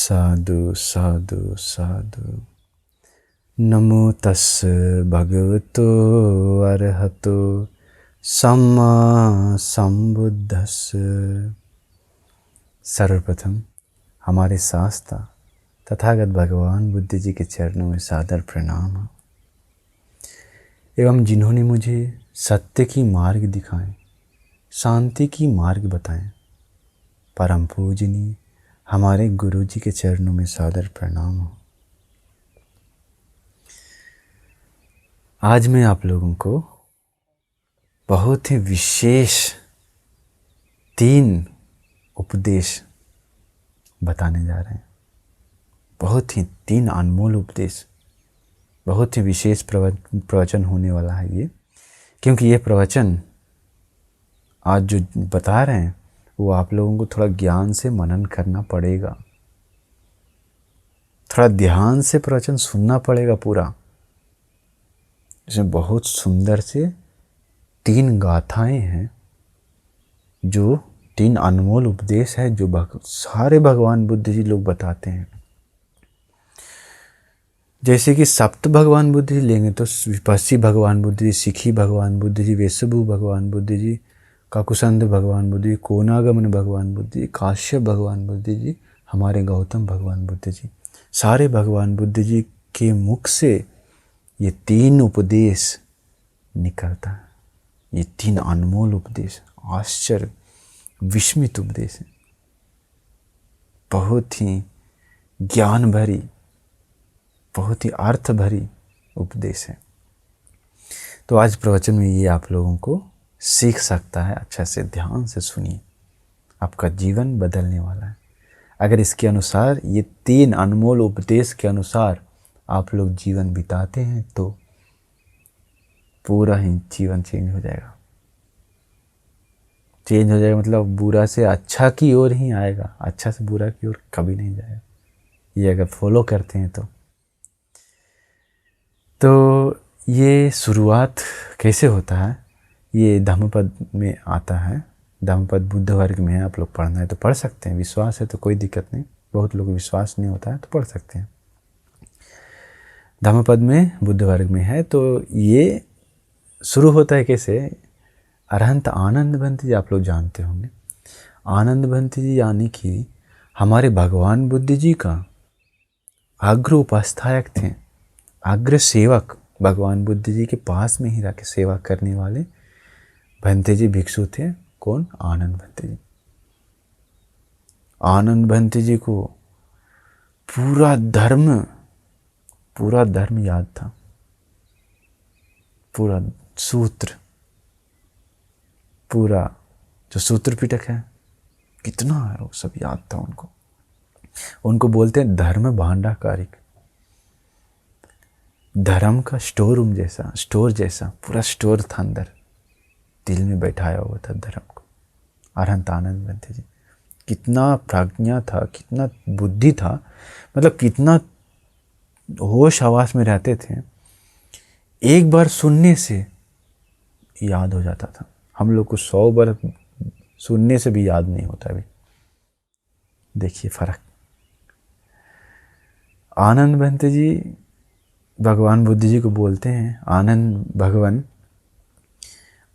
साधु साधु साधु। नमो तस् भगवतो अरहतो सम्मा संबुद्धस्स। सर्वप्रथम हमारे शास्त्र तथागत भगवान बुद्ध जी के चरणों में सादर प्रणाम हो एवं जिन्होंने मुझे सत्य की मार्ग दिखाएं, शांति की मार्ग बताएं, परम पूजनीय हमारे गुरु जी के चरणों में सादर प्रणाम हो। आज मैं आप लोगों को बहुत ही विशेष 3 उपदेश बताने जा रहे हैं। बहुत ही 3 अनमोल उपदेश, बहुत ही विशेष प्रवचन होने वाला है ये, क्योंकि ये प्रवचन आज जो बता रहे हैं वो आप लोगों को थोड़ा ज्ञान से मनन करना पड़ेगा, थोड़ा ध्यान से प्रवचन सुनना पड़ेगा पूरा। इसमें बहुत सुंदर से 3 गाथाएं हैं, जो 3 अनमोल उपदेश है जो सारे भगवान बुद्ध जी लोग बताते हैं। जैसे कि सप्त भगवान बुद्ध जी लेंगे तो विपस्सी भगवान बुद्ध जी, सिखी भगवान बुद्ध जी, वेशभु भगवान बुद्ध जी, काकुसंद भगवान बुद्ध जी, कोनागमन भगवान बुद्ध जी, काश्यप भगवान बुद्ध जी, हमारे गौतम भगवान बुद्ध जी। सारे भगवान बुद्ध जी के मुख से ये 3 उपदेश निकलता है। ये 3 अनमोल उपदेश, आश्चर्य विस्मित उपदेश है, बहुत ही ज्ञान भरी, बहुत ही अर्थ भरी उपदेश है। तो आज प्रवचन में ये आप लोगों को सीख सकता है। अच्छा से ध्यान से सुनिए, आपका जीवन बदलने वाला है। अगर इसके अनुसार, ये 3 अनमोल उपदेश के अनुसार आप लोग जीवन बिताते हैं तो पूरा ही जीवन चेंज हो जाएगा। चेंज हो जाएगा मतलब बुरा से अच्छा की ओर ही आएगा, अच्छा से बुरा की ओर कभी नहीं जाएगा। ये अगर फॉलो करते हैं तो ये शुरुआत कैसे होता है, ये धम्मपद में आता है। धम्मपद बुद्ध वर्ग में है, आप लोग पढ़ना है तो पढ़ सकते हैं, विश्वास है तो कोई दिक्कत नहीं। बहुत लोग विश्वास नहीं होता है तो पढ़ सकते हैं। धम्मपद में बुद्ध वर्ग में है। तो ये शुरू होता है कैसे, अरहंत आनंद भंत जी आप लोग जानते होंगे। आनंद भंत जी यानी कि हमारे भगवान बुद्ध जी का अग्र उपाध्यायक थे, अग्र सेवक। भगवान बुद्ध जी के पास में ही रह के सेवा करने वाले भंते जी भिक्षु थे। कौन? आनंद भंते जी। आनंद भंते जी को पूरा धर्म याद था, पूरा सूत्र, पूरा जो सूत्र पिटक है कितना है वो सब याद था उनको। उनको बोलते हैं धर्म भांडाकारिक, धर्म का स्टोर रूम जैसा, स्टोर जैसा पूरा स्टोर था अंदर, दिल में बैठाया हुआ था धर्म को। अरहंत आनंद भंते जी कितना प्रज्ञा था, कितना बुद्धि था, मतलब कितना होश हवास में रहते थे। एक बार सुनने से याद हो जाता था। हम लोग को 100 बार सुनने से भी याद नहीं होता। अभी देखिए फर्क। आनंद भंते जी भगवान बुद्ध जी को बोलते हैं, आनंद भगवान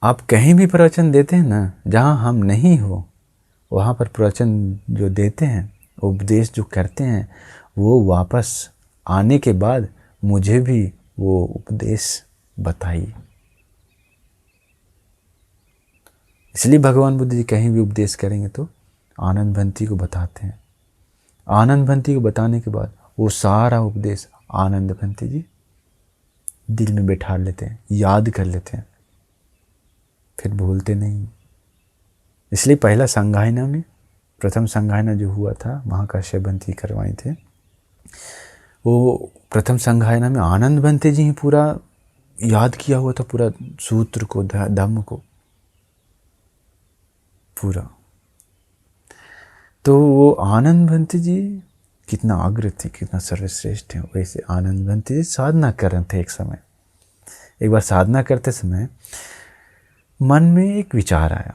आप कहीं भी प्रवचन देते हैं ना, जहाँ हम नहीं हो वहाँ पर प्रवचन जो देते हैं, उपदेश जो करते हैं, वो वापस आने के बाद मुझे भी वो उपदेश बताइए। इसलिए भगवान बुद्ध जी कहीं भी उपदेश करेंगे तो आनंद भंती को बताते हैं। आनंद भंती को बताने के बाद वो सारा उपदेश आनंद भंती जी दिल में बैठा लेते हैं, याद कर लेते हैं, फिर भूलते नहीं। इसलिए पहला संगायना में, प्रथम संगायना जो हुआ था महाकाश्यप भंती करवाए थे, वो प्रथम संगायना में आनंद भंते जी ही पूरा याद किया हुआ था, पूरा सूत्र को, धम्म को पूरा। तो वो आनंद भंते जी कितना अग्र थे, कितना सर्वश्रेष्ठ थे। वैसे आनंद भंते जी साधना कर रहे थे। एक बार साधना करते समय मन में एक विचार आया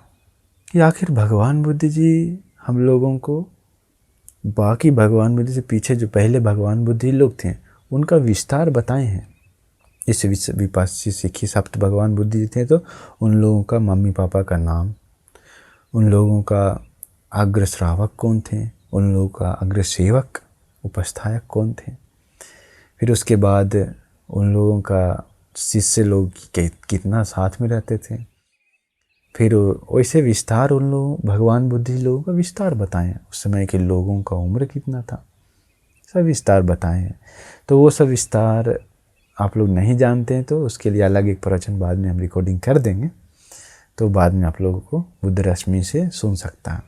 कि आखिर भगवान बुद्ध जी हम लोगों को बाकी भगवान बुद्ध से पीछे जो पहले भगवान बुद्ध ही लोग थे उनका विस्तार बताए हैं। इस विपस्सी सिखी सप्त भगवान बुद्ध जी थे तो उन लोगों का मम्मी पापा का नाम, उन लोगों का अग्र श्रावक कौन थे, उन लोगों का अग्र सेवक उपस्थायक कौन थे, फिर उसके बाद उन लोगों का शिष्य लोग कितना साथ में रहते थे, फिर वैसे विस्तार उन लोग भगवान बुद्धि लोगों का विस्तार बताएं। उस समय के लोगों का उम्र कितना था, सब विस्तार बताए हैं। तो वो सब विस्तार आप लोग नहीं जानते हैं तो उसके लिए अलग एक प्रवचन बाद में हम रिकॉर्डिंग कर देंगे, तो बाद में आप लोगों को बुद्ध रश्मि से सुन सकता है।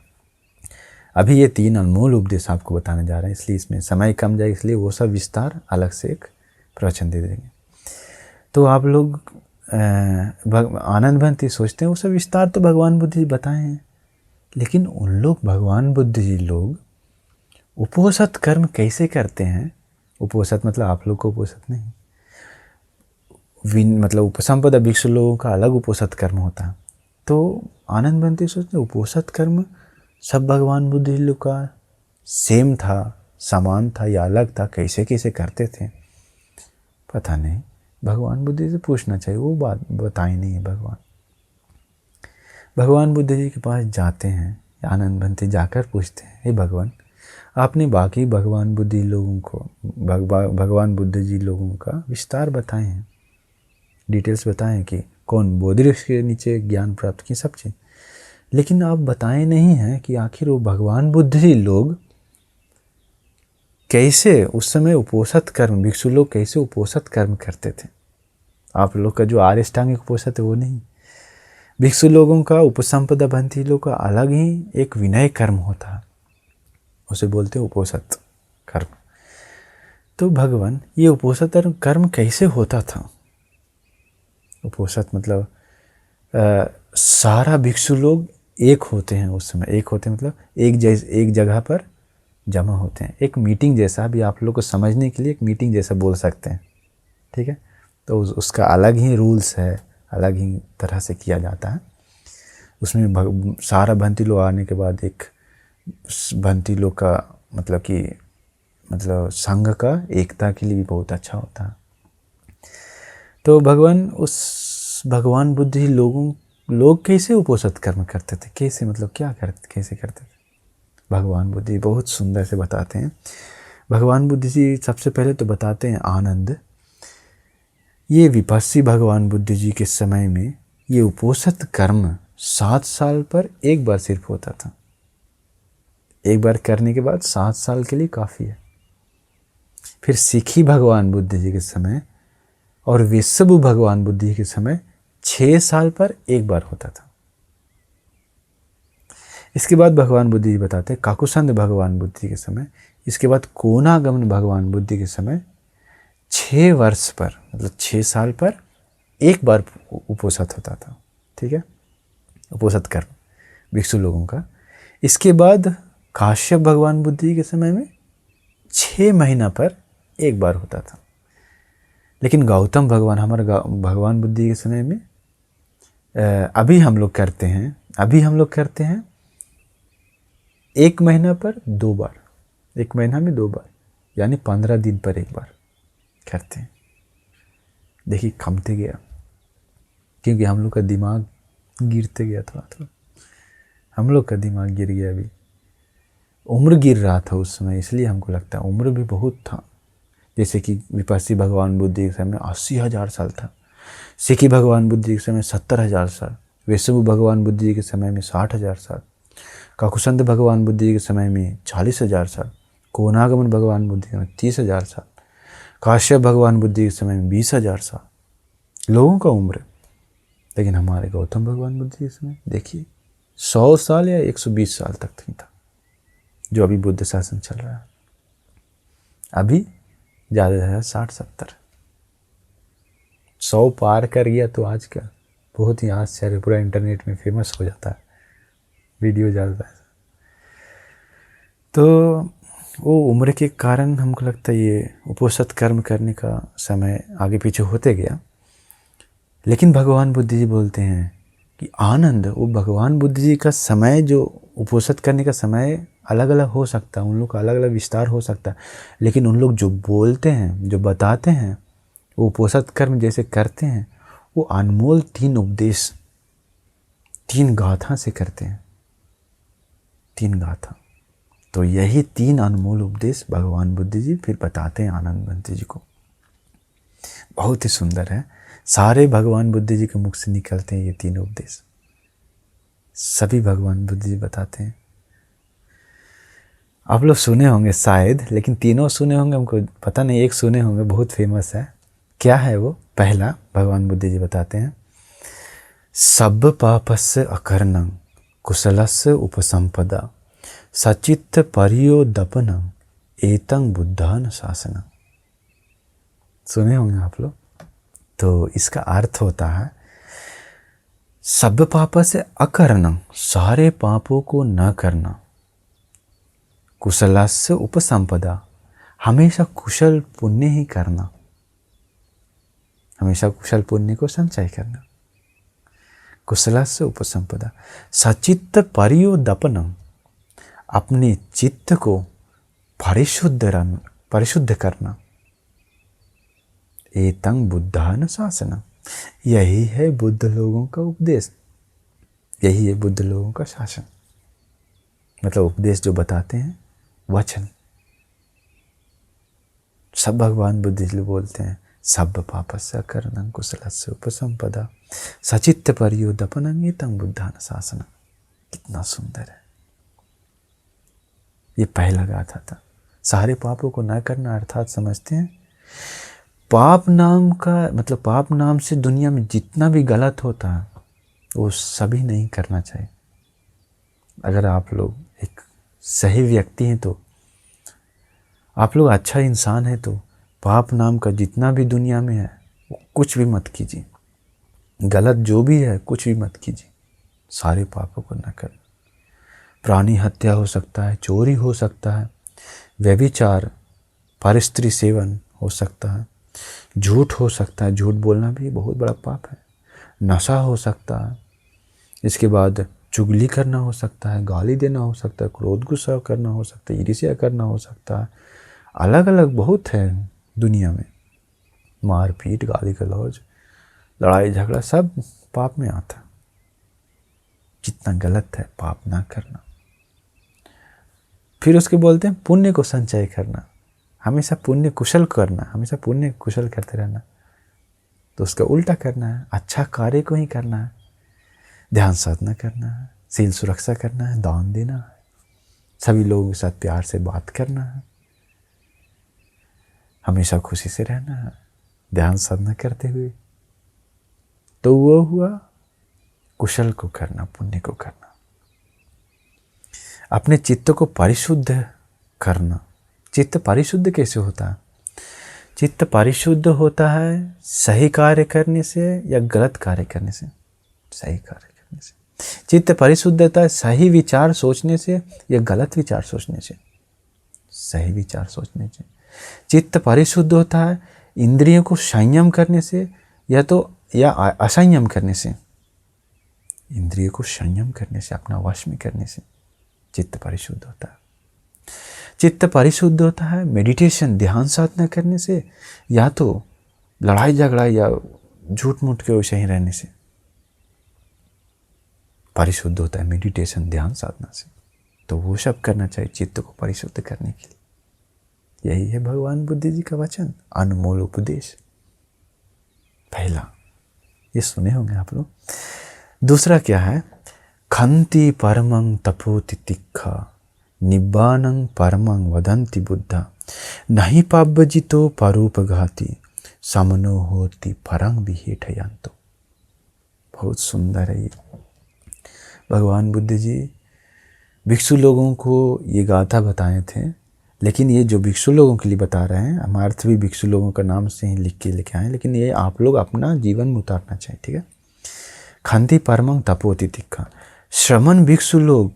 अभी ये 3 अनमोल उपदेश आपको बताने जा रहे हैं, इसलिए इसमें समय कम जाए, इसलिए वो सब विस्तार अलग से एक प्रवचन दे देंगे। तो आप लोग आनंद भंती सोचते हैं वो सब विस्तार तो भगवान बुद्ध जी बताए हैं, लेकिन उन लोग भगवान बुद्ध जी लोग उपोषित कर्म कैसे करते हैं। उपोषित मतलब आप लोग को उपोषित नहीं, मतलब उपसंपदा भिक्षु लोगों का अलग उपोषित कर्म होता है। तो आनंद भंती सोचते उपोषित कर्म सब भगवान बुद्ध जी लोग का सेम था, समान था या अलग था, कैसे कैसे करते थे पता नहीं। भगवान बुद्ध जी से पूछना चाहिए, वो बात बताई नहीं है। भगवान बुद्ध जी के पास जाते हैं, आनंद भंती जाकर पूछते हैं, हे भगवान आपने बाकी भगवान बुद्ध लोगों को भगवान बुद्ध जी लोगों का विस्तार बताए हैं, डिटेल्स बताएं कि कौन बोधिवृक्ष के नीचे ज्ञान प्राप्त की सब चीज़, लेकिन आप बताए नहीं हैं कि आखिर वो भगवान बुद्ध जी लोग कैसे उस समय उपोषित कर्म, भिक्षु लोग कैसे उपोषित कर्म करते थे। आप लोग का जो आर्यष्टांगिक उपोषित है वो नहीं, भिक्षु लोगों का उपसंपदा भंती लोग का अलग ही एक विनय कर्म होता है, उसे बोलते हैं उपोषित कर्म। तो भगवान ये उपोषित कर्म कैसे होता था। उपोषित मतलब सारा भिक्षु लोग एक होते हैं, उस समय एक होते हैं मतलब एक जगह पर जमा होते हैं, एक मीटिंग जैसा, भी आप लोग को समझने के लिए एक मीटिंग जैसा बोल सकते हैं, ठीक है। तो उसका अलग ही रूल्स है, अलग ही तरह से किया जाता है। उसमें सारा भंती लोग आने के बाद एक भंती लोग का मतलब संघ का एकता के लिए भी बहुत अच्छा होता है। तो भगवान बुद्ध ही लोग कैसे उपोषित कर्म करते थे, कैसे मतलब कैसे करते थे। भगवान बुद्ध जी बहुत सुंदर से बताते हैं। भगवान बुद्ध जी सबसे पहले तो बताते हैं आनंद, ये विपस्सी भगवान बुद्ध जी के समय में ये उपोषित कर्म 7 साल पर एक बार सिर्फ होता था। एक बार करने के बाद 7 साल के लिए काफ़ी है। फिर सिखी भगवान बुद्ध जी के समय और विश्व भगवान बुद्ध जी के समय 6 साल पर एक बार होता था। इसके बाद भगवान बुद्ध जी बताते हैं काकुसंद भगवान बुद्ध जी के समय, इसके बाद कोनागमन भगवान बुद्ध जी के समय 6 वर्ष पर मतलब 6 साल पर एक बार उपोषित होता था, ठीक है, उपोषित कर्म भिक्षु लोगों का। इसके बाद काश्यप भगवान बुद्ध जी के समय में 6 महीना पर एक बार होता था। लेकिन गौतम भगवान हमारे भगवान बुद्ध जी के समय में अभी हम लोग करते हैं 1 महीना पर 2 बार, 1 महीना में 2 बार, यानी 15 दिन पर एक बार करते हैं। देखिए कमते गया, क्योंकि हम लोग का दिमाग गिरते गया थोड़ा, हम लोग का दिमाग गिर गया। अभी उम्र गिर रहा था उस समय, इसलिए हमको लगता है उम्र भी बहुत था। जैसे कि विपस्सी भगवान बुद्ध जी के समय 80,000 साल था, सिखी भगवान बुद्ध जी के समय 70,000 साल, विश्व भगवान बुद्ध जी के समय में 60,000 साल, काकुसंद भगवान बुद्ध जी के समय में 40,000 साल, कोनागमन भगवान बुद्ध जी के समय 30,000 साल, काश्यप भगवान बुद्ध जी के समय में 20,000 साल लोगों का उम्र। लेकिन हमारे गौतम भगवान बुद्ध जी के समय देखिए 100 साल या 120 साल तक नहीं था, जो अभी बुद्ध शासन चल रहा है। अभी ज़्यादा से ज़्यादा 60-70, 100 पार कर गया तो आज का बहुत ही आश्चर्य, पूरा इंटरनेट में फेमस हो जाता है, वीडियो ज़्यादा है। तो वो उम्र के कारण हमको लगता है ये उपोषित कर्म करने का समय आगे पीछे होते गया। लेकिन भगवान बुद्ध जी बोलते हैं कि आनंद, वो भगवान बुद्ध जी का समय जो उपोषित करने का समय अलग अलग हो सकता है, उन लोग का अलग अलग विस्तार हो सकता है, लेकिन उन लोग जो बोलते हैं, जो बताते हैं, वो उपोषित कर्म जैसे करते हैं, वो अनमोल 3 उपदेश 3 गाथा से करते हैं, 3 गाथा। तो यही 3 अनमोल उपदेश भगवान बुद्ध जी फिर बताते हैं आनंद भंती जी को। बहुत ही सुंदर है, सारे भगवान बुद्ध जी के मुख से निकलते हैं ये 3 उपदेश, सभी भगवान बुद्ध जी बताते हैं। आप लोग सुने होंगे शायद, लेकिन तीनों सुने होंगे, हमको पता नहीं, एक सुने होंगे, बहुत फेमस है। क्या है वो? पहला भगवान बुद्ध जी बताते हैं, सब पापस्य अकर्णं कुशलस्य उपसंपदा सचित्त पर्योदपनं एतं बुद्धान शासनं। सुने होंगे आप लोग। तो इसका अर्थ होता है सब पाप से अकर्णं, सारे पापों को न करना, कुशलस्य उपसंपदा, हमेशा कुशल पुण्य ही करना, हमेशा कुशल पुण्य को संचय करना, कुशलस्य उपसंपदा, सचित्त पर्योदपनं, अपने चित्त को परिशुद्ध करना, एतं बुद्धान शासनं, यही है बुद्ध लोगों का उपदेश, यही है बुद्ध लोगों का शासन। मतलब उपदेश जो बताते हैं, वचन सब भगवान बुद्ध जी बोलते हैं, सब पापस्य अकर्णं कुशलस्य उपसंपदा सचित्त पर्योदपनं एतं बुद्धान शासनं। कितना सुंदर है। ये पहला गाथा था। सारे पापों को न करना अर्थात समझते हैं पाप नाम का मतलब, पाप नाम से दुनिया में जितना भी गलत होता है वो सभी नहीं करना चाहिए। अगर आप लोग एक सही व्यक्ति हैं, तो आप लोग अच्छा इंसान है, तो पाप नाम का जितना भी दुनिया में है वो कुछ भी मत कीजिए, गलत जो भी है कुछ भी मत कीजिए, सारे पापों को न करना। प्राणी हत्या हो सकता है, चोरी हो सकता है, व्यभिचार, परस्त्री सेवन हो सकता है, झूठ हो सकता है, झूठ बोलना भी बहुत बड़ा पाप है, नशा हो सकता है, इसके बाद चुगली करना हो सकता है, गाली देना हो सकता है, क्रोध गुस्सा करना हो सकता है, ईर्ष्या करना हो सकता है, अलग अलग बहुत है दुनिया में, मारपीट, गाली गलौज, लड़ाई झगड़ा सब पाप में आता है। कितना गलत है पाप ना करना। फिर उसके बोलते हैं पुण्य को संचय करना, हमेशा पुण्य कुशल करना, हमेशा पुण्य कुशल करते रहना। तो उसका उल्टा करना है, अच्छा कार्य को ही करना है, ध्यान साधना करना है, शील सुरक्षा करना है, दान देना है, सभी लोगों के साथ प्यार से बात करना है, हमेशा खुशी से रहना है, ध्यान साधना करते हुए। तो वो हुआ कुशल को करना, पुण्य को करना। अपने चित्त को परिशुद्ध करना। चित्त परिशुद्ध कैसे होता है? चित्त परिशुद्ध होता है सही कार्य करने से या गलत कार्य करने से? सही कार्य करने से। चित्त परिशुद्ध होता है सही विचार सोचने से या गलत विचार सोचने से? सही विचार सोचने से। चित्त परिशुद्ध होता है इंद्रियों को संयम करने से या असंयम करने से? इंद्रियों को संयम करने से, अपना वश में करने से चित्त परिशुद्ध होता है। चित्त परिशुद्ध होता है मेडिटेशन, ध्यान साधना करने से, या तो लड़ाई झगड़ा या झूठ मूठ के वैसे ही रहने से परिशुद्ध होता है, मेडिटेशन, ध्यान साधना से। तो वो सब करना चाहिए चित्त को परिशुद्ध करने के लिए। यही है भगवान बुद्ध जी का वचन, अनमोल उपदेश। पहला ये सुने होंगे आप लोग। दूसरा क्या है? खंति परमं तपो तितिक्षा निब्बानं परमं वदन्ति बुद्धा नहीं पाब्बजितो परोपघाती समनो होति परं विहेठयन्तो। बहुत सुंदर है ये। भगवान बुद्ध जी भिक्षु लोगों को ये गाथा बताए थे, लेकिन ये जो भिक्षु लोगों के लिए बता रहे हैं, हम अर्थ भी भिक्षु लोगों का नाम से ही लिख के लेके आए, लेकिन ये आप लोग अपना जीवन में उतारना चाहिए, ठीक है। खंति परमं तपो तितिक्षा, श्रमण भिक्षु लोग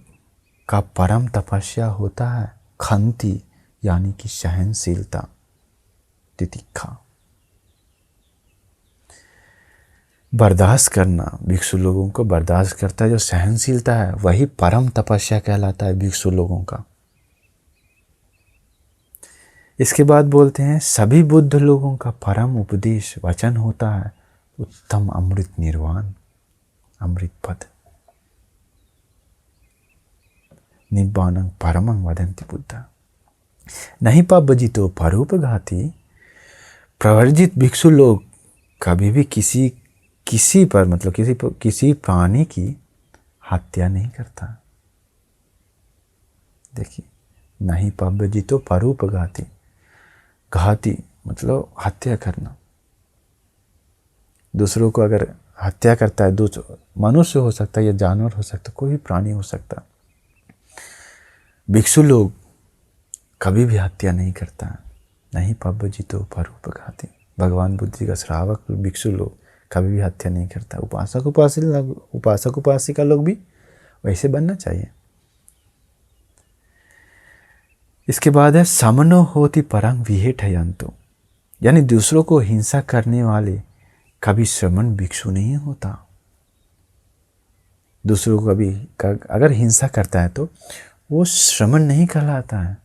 का परम तपस्या होता है खंति, यानी कि सहनशीलता, तितिक्षा। बर्दाश्त करना, भिक्षु लोगों को बर्दाश्त करता है, जो सहनशीलता है वही परम तपस्या कहलाता है भिक्षु लोगों का। इसके बाद बोलते हैं सभी बुद्ध लोगों का परम उपदेश वचन होता है उत्तम अमृत निर्वाण, अमृत पद। निब्बानं परमं वदन्ति बुद्धा। नहीं पापभजितो परोपघाती। प्रवर्जित भिक्षु लोग कभी भी किसी पर मतलब किसी प्राणी की हत्या नहीं करता। देखिए, नहीं पापभजितो परोपघाती। घाती मतलब हत्या करना। दूसरों को अगर हत्या करता है, मनुष्य हो सकता है या जानवर हो सकता है, कोई भी प्राणी हो सकता है, भिक्षु लोग कभी भी हत्या नहीं करता। नहीं पापभजितो परोपघाती। भगवान बुद्ध जी का श्रावक भिक्षु लोग कभी भी हत्या नहीं करता। उपासक उपासिका लोग भी वैसे बनना चाहिए। इसके बाद है समनो होति परं विहेटयन्तु। यानी दूसरों को हिंसा करने वाले कभी श्रमण भिक्षु नहीं होता। दूसरों को कभी अगर हिंसा करता है तो वो श्रमण नहीं कहलाता है,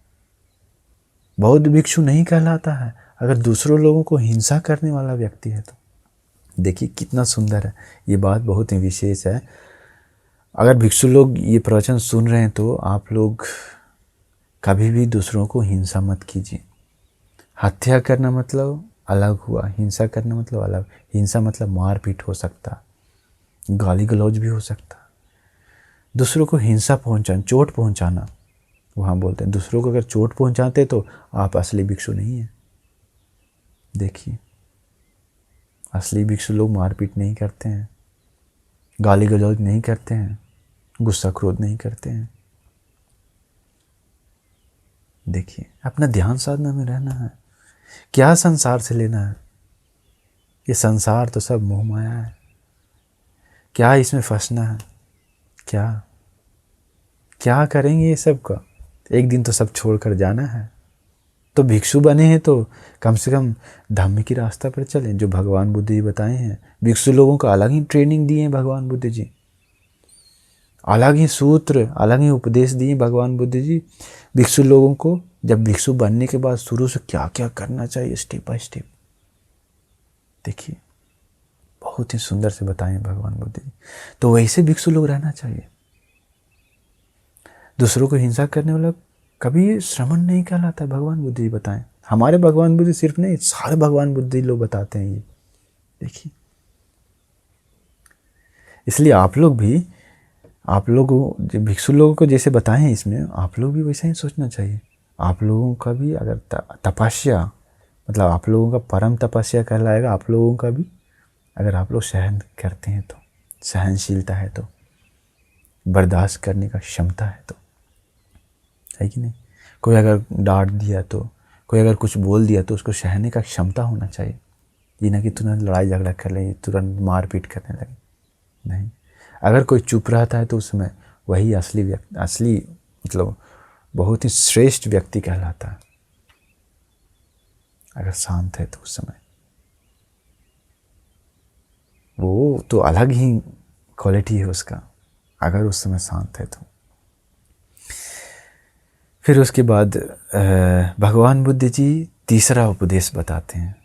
बौद्ध भिक्षु नहीं कहलाता है। अगर दूसरों लोगों को हिंसा करने वाला व्यक्ति है तो देखिए कितना सुंदर है। ये बात बहुत ही विशेष है। अगर भिक्षु लोग ये प्रवचन सुन रहे हैं तो आप लोग कभी भी दूसरों को हिंसा मत कीजिए। हत्या करना मतलब अलग हुआ, हिंसा करना मतलब अलग। हिंसा मतलब मारपीट हो सकता, गाली गलौज भी हो सकता। दूसरों को हिंसा पहुंचाना, चोट पहुंचाना, वहाँ बोलते हैं दूसरों को अगर चोट पहुंचाते तो आप असली भिक्षु नहीं हैं। देखिए, असली भिक्षु लोग मारपीट नहीं करते हैं, गाली गलौज नहीं करते हैं, गुस्सा क्रोध नहीं करते हैं। देखिए, अपना ध्यान साधना में रहना है। क्या संसार से लेना है? ये संसार तो सब मोह माया है। क्या इसमें फंसना है? क्या करेंगे ये सब का? एक दिन तो सब छोड़कर जाना है। तो भिक्षु बने हैं तो कम से कम धम्म की रास्ता पर चलें, जो भगवान बुद्ध जी बताए हैं। भिक्षु लोगों को अलग ही ट्रेनिंग दिए हैं भगवान बुद्ध जी, अलग ही सूत्र, अलग ही उपदेश दिए भगवान बुद्ध जी भिक्षु लोगों को। जब भिक्षु बनने के बाद शुरू से क्या क्या करना चाहिए स्टेप बाय स्टेप, देखिए बहुत ही सुंदर से बताएं भगवान बुद्ध जी। तो वैसे भिक्षु लोग रहना चाहिए। दूसरों को हिंसा करने वाला कभी श्रमण नहीं कहलाता, भगवान बुद्ध जी बताएं। हमारे भगवान बुद्ध सिर्फ नहीं, सारे भगवान बुद्ध जी लोग बताते हैं ये। देखिए, इसलिए आप लोग भिक्षु लोगों को जैसे बताए हैं इसमें, आप लोग भी वैसा ही सोचना चाहिए। आप लोगों का भी अगर तपस्या मतलब आप लोगों का परम तपस्या कहलाएगा। आप लोगों का भी अगर आप लोग सहन करते हैं तो, सहनशीलता है तो, बर्दाश्त करने का क्षमता है तो, है कि नहीं। कोई अगर डांट दिया तो, कोई अगर कुछ बोल दिया तो उसको सहने का क्षमता होना चाहिए। ये ना कि तुरंत लड़ाई झगड़ा कर ले, तुरंत मारपीट करने लगे, नहीं। अगर कोई चुप रहता है तो उसमें वही असली मतलब बहुत ही श्रेष्ठ व्यक्ति कहलाता है। अगर शांत है तो उस समय वो तो अलग ही क्वालिटी है उसका, अगर उस समय शांत है तो। फिर उसके बाद भगवान बुद्ध जी तीसरा उपदेश बताते हैं,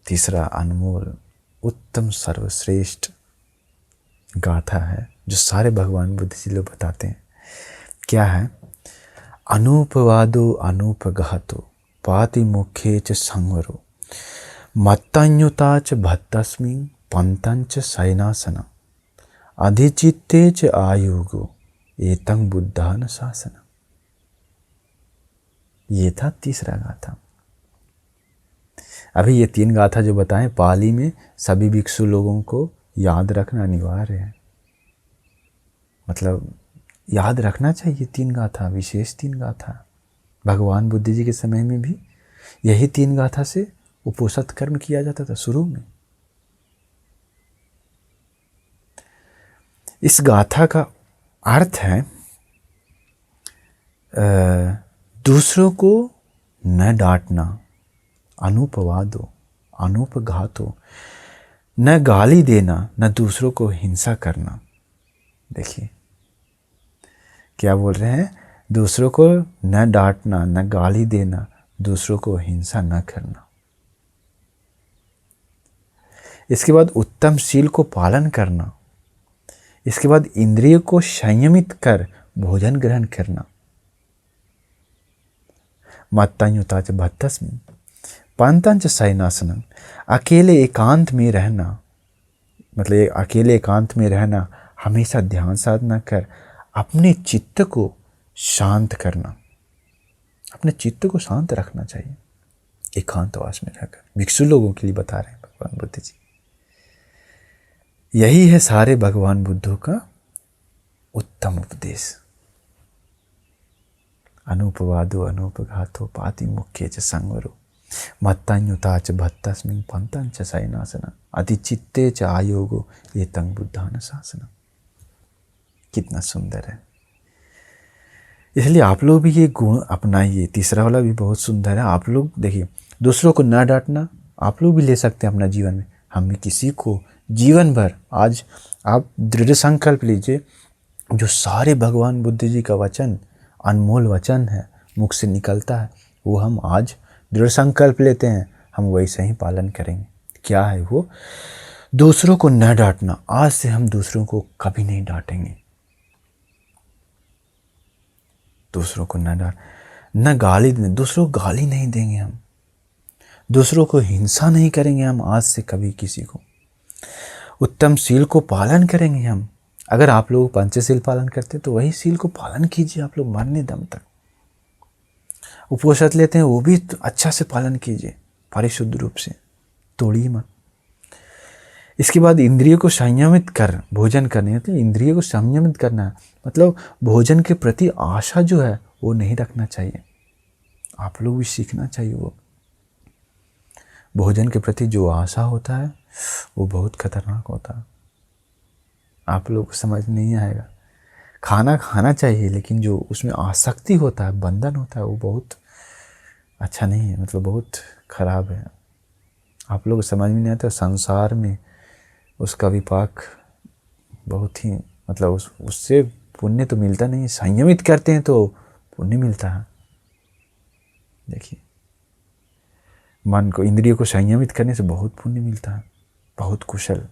तीसरा अनमोल उत्तम सर्वश्रेष्ठ गाथा है जो सारे भगवान बुद्ध जी लोग बताते हैं। क्या है? अनूपवादो अनूपघातो पाति मुखे च संवरो मत्तन्युता च भत्तस्मिन् पंतंच सैनासना अधिचित्ते च आयुगो एतं बुद्धान शासना। ये था तीसरा गाथा। अभी ये 3 गाथा जो बताएं पाली में सभी भिक्षु लोगों को याद रखना अनिवार्य है। मतलब याद रखना चाहिए 3 गाथा, विशेष 3 गाथा। भगवान बुद्ध जी के समय में भी यही 3 गाथा से उपोषित कर्म किया जाता था शुरू में। इस गाथा का अर्थ है दूसरों को न डांटना, अनुपवादो अनूपघातो। न गाली देना, न दूसरों को हिंसा करना। देखिए क्या बोल रहे हैं, दूसरों को न डांटना, न गाली देना, दूसरों को हिंसा न करना। इसके बाद उत्तम शील को पालन करना। इसके बाद इंद्रिय को संयमित कर भोजन ग्रहण करना। मत्तयुताच भत्तस्मिन् पंतंच शयनासनं। अकेले एकांत में रहना, मतलब अकेले एकांत में रहना, हमेशा ध्यान साधना कर अपने चित्त को शांत करना। अपने चित्त को शांत रखना चाहिए एकांतवास में रहकर। भिक्षु लोगों के लिए बता रहे हैं भगवान बुद्ध जी। यही है सारे भगवान बुद्धों का उत्तम उपदेश। अनुपवादो अनुपघातो पाति मुख्य च संवरो मत्तयुताच भत्तस्मिन् पंतंच शयनासनं अतिचित्ते च आयोगो एतं बुद्धानुशासनम्। कितना सुंदर है। इसलिए आप लोग भी ये गुण अपनाइए। तीसरा वाला भी बहुत सुंदर है। आप लोग देखिए, दूसरों को ना डांटना आप लोग भी ले सकते हैं अपना जीवन में। हम भी किसी को जीवन भर, आज आप दृढ़ संकल्प लीजिए, जो सारे भगवान बुद्ध जी का वचन, अनमोल वचन है, मुख से निकलता है, वो हम आज दृढ़ संकल्प लेते हैं, हम वैसे ही पालन करेंगे। क्या है वो? दूसरों को न डांटना। आज से हम दूसरों को कभी नहीं डांटेंगे। दूसरों को न डांट, न गाली दें, दूसरों को गाली नहीं देंगे हम। दूसरों को हिंसा नहीं करेंगे हम आज से कभी किसी को। उत्तम शील को पालन करेंगे हम। अगर आप लोग पंचशील पालन करते तो वही शील को पालन कीजिए आप लोग मरने दम तक। उपवास लेते हैं वो भी अच्छा से पालन कीजिए, परिशुद्ध रूप से, तोड़िए मत। इसके बाद इंद्रियों को संयमित कर भोजन करने, मतलब इंद्रियों को संयमित करना है, मतलब भोजन के प्रति आशा जो है वो नहीं रखना चाहिए। आप लोग भी सीखना चाहिए। वो भोजन के प्रति जो आशा होता है वो बहुत खतरनाक होता है। आप लोग को समझ नहीं आएगा। खाना खाना चाहिए, लेकिन जो उसमें आसक्ति होता है, बंधन होता है, वो बहुत अच्छा नहीं है, मतलब बहुत खराब है। आप लोग को समझ में नहीं आता। संसार में उसका विपाक बहुत ही, मतलब उससे पुण्य तो मिलता नहीं। संयमित करते हैं तो पुण्य मिलता है। देखिए, मन को, इंद्रियों को संयमित करने से बहुत पुण्य मिलता है, बहुत कुशल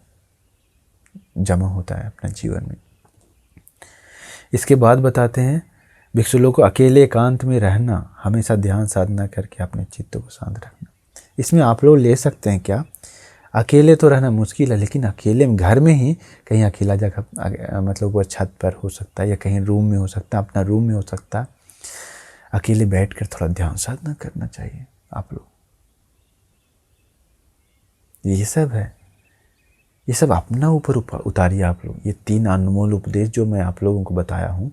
जमा होता है अपने जीवन में। इसके बाद बताते हैं, भिक्षु लोग को अकेले एकांत में रहना, हमेशा ध्यान साधना करके अपने चित्त को शांत रखना। इसमें आप लोग ले सकते हैं क्या, अकेले तो रहना मुश्किल है, लेकिन अकेले में घर में ही कहीं अकेला जगह, मतलब वो छत पर हो सकता है या कहीं रूम में हो सकता है, अपना रूम में हो सकता है। अकेले बैठकर थोड़ा ध्यान साधना करना चाहिए आप लोग। ये सब है, ये सब अपना ऊपर उतारिए आप लोग। ये 3 अनमोल उपदेश जो मैं आप लोगों को बताया हूँ,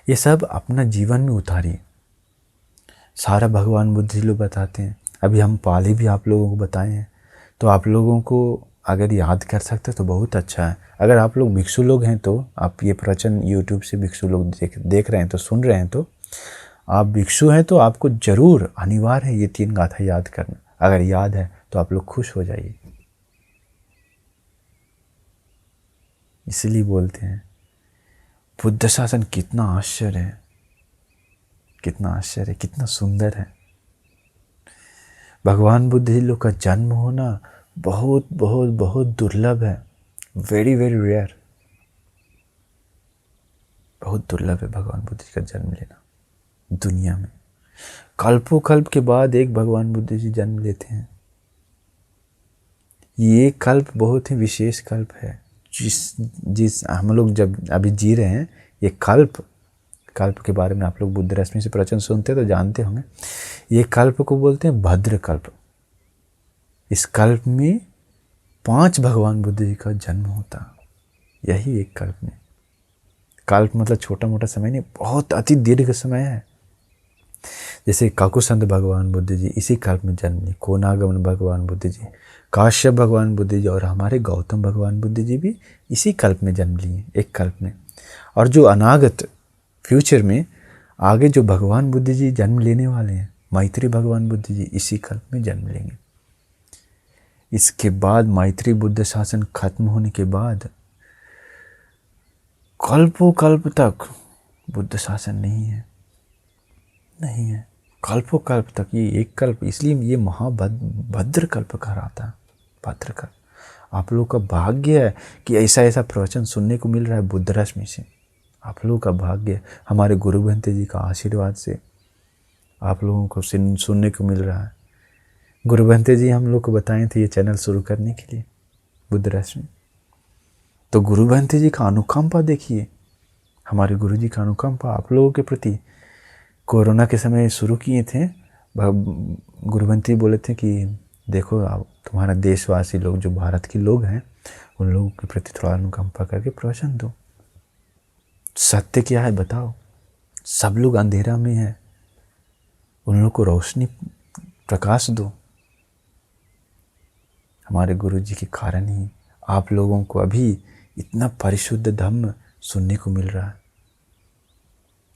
ये सब अपना जीवन में उतारिए। सारा भगवान बुद्ध जी लोग बताते हैं। अभी हम पाली भी आप लोगों को बताए हैं, तो आप लोगों को अगर याद कर सकते तो बहुत अच्छा है। अगर आप लोग भिक्षु लोग हैं तो आप ये प्रवचन यूट्यूब से भिक्षु लोग देख रहे हैं, तो सुन रहे हैं, तो आप भिक्षु हैं तो आपको ज़रूर अनिवार्य है ये 3 गाथा याद करना। अगर याद है तो आप लोग खुश हो जाइए। इसलिए बोलते हैं बुद्ध शासन कितना आश्चर्य है, कितना आश्चर्य है, कितना सुंदर है। भगवान बुद्ध जी लोग का जन्म होना बहुत बहुत बहुत दुर्लभ है। वेरी वेरी रेयर, बहुत दुर्लभ है भगवान बुद्ध जी का जन्म लेना दुनिया में। कल्पों कल्प के बाद एक भगवान बुद्ध जी जन्म लेते हैं। ये कल्प बहुत ही विशेष कल्प है। जिस हम लोग जब अभी जी रहे हैं, ये कल्प के बारे में आप लोग बुद्ध रश्मि से प्रवचन सुनते तो जानते होंगे। ये कल्प को बोलते हैं भद्र कल्प। इस कल्प में 5 भगवान बुद्ध जी का जन्म होता, यही एक कल्प में। कल्प मतलब छोटा मोटा समय नहीं, बहुत अति दीर्घ समय है। जैसे काकुसंद भगवान बुद्ध जी इसी कल्प में जन्म लिए, कोनागमन भगवान बुद्ध जी, काश्यप भगवान बुद्ध जी और हमारे गौतम भगवान बुद्ध जी भी इसी कल्प में जन्म लिए, एक कल्प में। और जो अनागत फ्यूचर में आगे जो भगवान बुद्ध जी जन्म लेने वाले हैं, मैत्री भगवान बुद्ध जी, इसी कल्प में जन्म लेंगे। इसके बाद मैत्री बुद्ध शासन खत्म होने के बाद कल्पों कल्प तक बुद्ध शासन नहीं है, नहीं है, कल्पों कल्प तक। ये एक कल्प, इसलिए ये महाभद्र कल्प कहलाता है, भद्र कल्प। आप लोगों का भाग्य है कि ऐसा ऐसा प्रवचन सुनने को मिल रहा है बुद्ध रश्मि से। आप लोगों का भाग्य है, हमारे गुरु बंते जी का आशीर्वाद से आप लोगों को सुनने को मिल रहा है। गुरु बंते जी हम लोग को बताए थे ये चैनल शुरू करने के लिए, बुद्ध रश्मि। तो गुरु बंते जी का अनुकंपा देखिए, हमारे गुरु जी का अनुकंपा आप लोगों के प्रति। कोरोना के समय शुरू किए थे, गुरु बंते बोले थे कि देखो आप तुम्हारा देशवासी लोग जो भारत के लोग हैं उन लोगों के प्रति थोड़ा अनुकंपा करके प्रवचन दो। सत्य क्या है बताओ, सब लोग अंधेरा में है, उन लोग को रोशनी प्रकाश दो। हमारे गुरु जी के कारण ही आप लोगों को अभी इतना परिशुद्ध धम्म सुनने को मिल रहा है।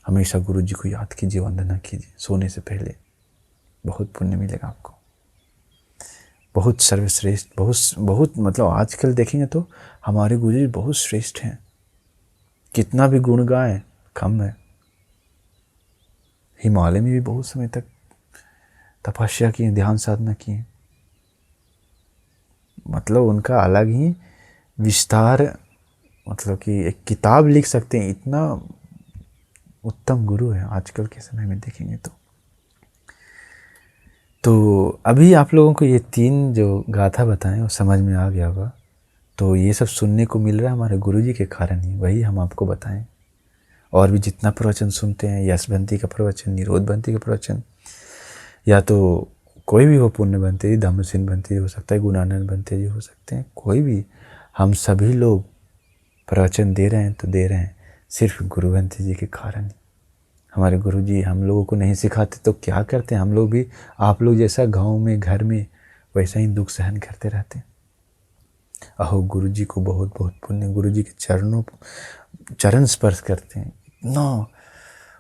हमेशा गुरु जी को याद कीजिए, वंदना कीजिए सोने से पहले, बहुत पुण्य मिलेगा आपको, बहुत सर्वश्रेष्ठ, बहुत मतलब आजकल देखेंगे तो हमारे गुरु जी बहुत श्रेष्ठ हैं। कितना भी गुण गाएं कम है। हिमालय में भी बहुत समय तक तपस्या की, ध्यान साधना की, मतलब उनका अलग ही विस्तार, मतलब कि एक किताब लिख सकते हैं, इतना उत्तम गुरु है आजकल के समय में देखेंगे तो अभी आप लोगों को ये 3 जो गाथा बताएं वो समझ में आ गया होगा। तो ये सब सुनने को मिल रहा है हमारे गुरु जी के कारण ही, वही हम आपको बताएं। और भी जितना प्रवचन सुनते हैं, यश बंती का प्रवचन, निरोध बंती का प्रवचन, या तो कोई भी हो, पुण्य बंते जी, धम्मसिन बंते जी हो सकता है, गुणानंद बंते जी हो सकते हैं, कोई भी, हम सभी लोग प्रवचन दे रहे हैं तो दे रहे हैं सिर्फ गुरु बंते जी के कारण ही। हमारे गुरु जी हम लोगों को नहीं सिखाते तो क्या करते हैं, हम लोग भी आप लोग जैसा गांव में घर में वैसा ही दुख सहन करते रहते हैं। अहो गुरु जी को बहुत बहुत पुण्य, गुरु जी के चरण स्पर्श करते हैं, इतना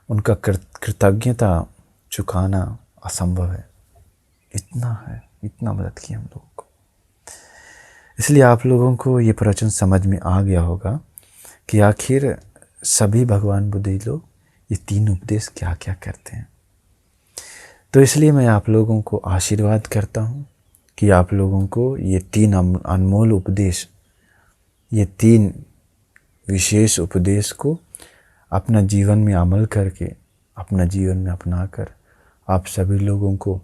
उनका कृतज्ञता चुकाना असंभव है, इतना है, इतना मदद की हम लोगों को। इसलिए आप लोगों को ये प्रवचन समझ में आ गया होगा कि आखिर सभी भगवान बुद्ध लोग ये 3 उपदेश क्या क्या करते हैं। तो इसलिए मैं आप लोगों को आशीर्वाद करता हूँ कि आप लोगों को ये 3 अनमोल उपदेश, ये 3 विशेष उपदेश को अपना जीवन में अमल करके, अपना जीवन में अपनाकर आप सभी लोगों को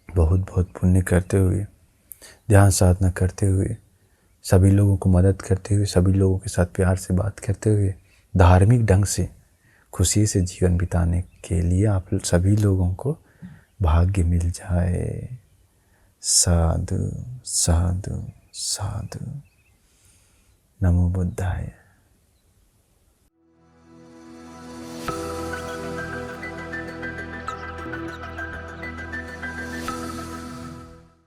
बहुत बहुत पुण्य करते हुए, ध्यान साधना करते हुए, सभी लोगों को मदद करते हुए, सभी लोगों के साथ प्यार से बात करते हुए, धार्मिक ढंग से खुशी से जीवन बिताने के लिए आप सभी लोगों को भाग्य मिल जाए। साधु साधु साधु। नमो बुद्धाय।